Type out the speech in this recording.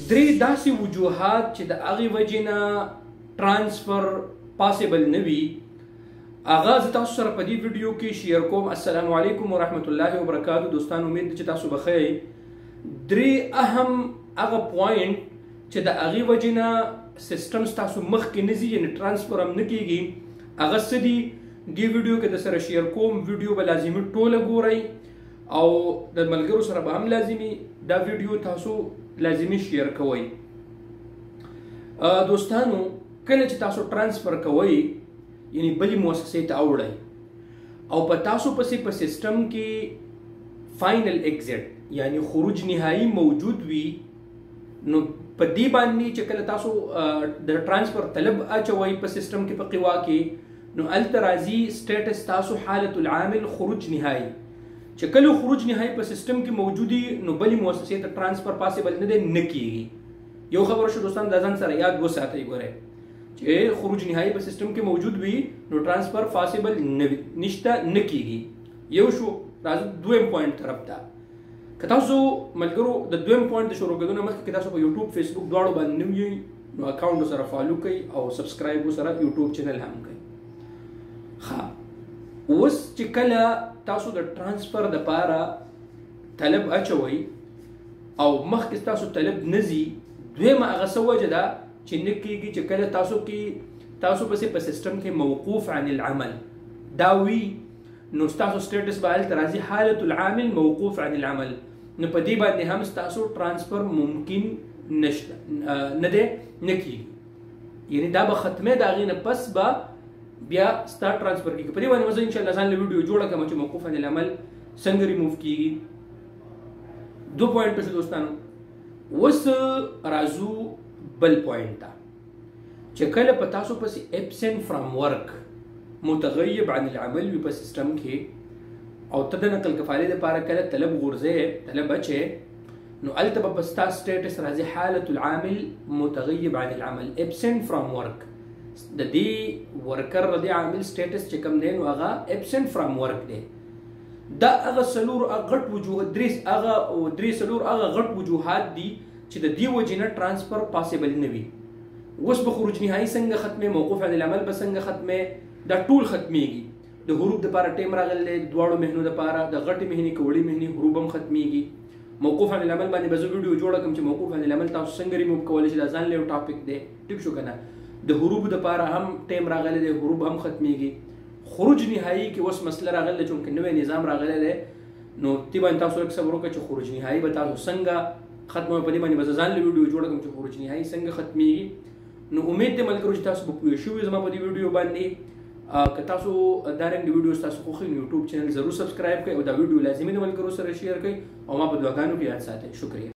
درې داسې وجوهات چې د هغې وجې نه ټرانسفر پاسبل نه وي هغه زه تاسو سره په دې ویډیو کې شیر کوم. السلام علیکم ورحمت الله وبرکاتو. دوستان امید ده چې تاسو بخیر. درې اهم هغه پوینټ چې د هغې وجې نه سیسټم ستاسو مخکې نه ځي یعنې ټرانسفر هم نه کیږي هغه څه دي دې ویډیو کې در سره شیر کوم. ویډیو به لازمي ټوله ګورئ او د ملګرو سره به هم لازمي دا ویډیو تاسو لازمي شیر کوئ. دوستانو کله چې تاسو ټرانسفر کوئ یعنی بلې مؤسسې ته اوړئ او په تاسو پسې په سیسټم کې فاینل ایگزیټ یعنی خروج نهایی موجود وي نو په دې باندې چې کله تاسو د ټرانسفر طلب اچوئ په سیسټم کې په قوا کې نو هلته راځي سټیټس تاسو حالت العامل خروج نهایی. چې کله خروج نهایی په سیسټم کې موجودي نو بلې مؤسسې ته ټرانسفر پاسبل نه دی نه کیږي. یو خبره شو دوستان د ځان سره یاد وساتئ ګورئ چې خروج نهایی په سیسټم کې موجود وي نو ټرانسفر پاسبل نشته نه کیږي. یو شو راځو دویم پوینټ طرف ته. که تاسو ملګرو د دویم پوینټ د شروع کېدو نه مخکې که تاسو په یوټیوب فیسبوک دواړو باندې نوي یئ نو اکاونټ سره فالو کړئ او سبسکرایب سره یوټیوب چینل هم کړئ. ښه اوس چې کله تاسو د ټرانسفر دپاره طلب اچوئ او مخکې ستاسو طلب نه ځي دویمه هغه څه وجه ده چې نه کېږي چې کله تاسو پسې په سیسټم کې موقوف عن العمل دا وي نو ستاسو سټیټس به هلته راځي حالت العامل موقوف عن العمل نو په دې باندې هم ستاسو ټرانسفر ممکن نشته نه دی نه کېږي یعنی دا به ختمې د هغې نه پس به بیا ستا ټرانسفر کېږي. په دې باندې به زه انشاءالله ځان له ویډیو جوړه کړم چې موقوف عن العمل څنګه ریموف کېږي. دو پوینټ شو دوستانو. اوس راځو بل پوینټ ته چې کله په تاسو پسې ایبسنټ فرام ورک متغیب عن العمل وي په سیسټم کې او ته د نقل کفالې دپاره کله طلب غورځې طلب اچې نو هلته به په ستا سټیټس راځي حالت العامل متغیب عن العمل ایبسنټ فرام ورک. د دې ورکر د عامل سټیټس چې کوم دی نو هغه ایبسنټ فرام ورک دی. دا هغه څلور غټ وجوه درې څلور هغه غټ وجوهات دي چې د دې وجې نه ټرانسفر پاسبل نه وي. اوس به خروج نهایی څنګه ختمې موقوف عن العمل به څنګه ختمې دا ټول ختمیږي. د حروف دپاره ټیم راغلی دواړو مهنو دپاره د غټې مهنې که وړې مهنې حروف هم ختمیږي. موقوف عن العمل باندې به زه ویډیو جوړه کړم چې موقوف عن العمل تاسو څنګه ریموف کولی شئ دا ځان له یو ټاپک دی ټیک شو که نه. د حروف دپاره هم ټیم راغلی دی حروف هم ختمیږي. خروج نهایی کې اوس مسله راغلی ده چونکې نوی نظام راغلی دی نو دې باندې تاسو لږ صبر وکړئ چې خروج نهایی به تاسو څنګه ختموئ. په دې باندې به زه ځان له ویډیو جوړه کړم چې خروج نهایی څنګه ختمیږي. نو امید دی ملګرو چې تاسو به پوه شوي زما په دې ویډیو باندې. که تاسو دارنګه ویډیوز تاسو خوښوي نو یوټیوب چینل ضرور سبسکرایب کړئ او دا ویډیو لازمي د ملګرو سره شیر کړئ او ما په دعاګانو کې یاد ساتئ. شکریه.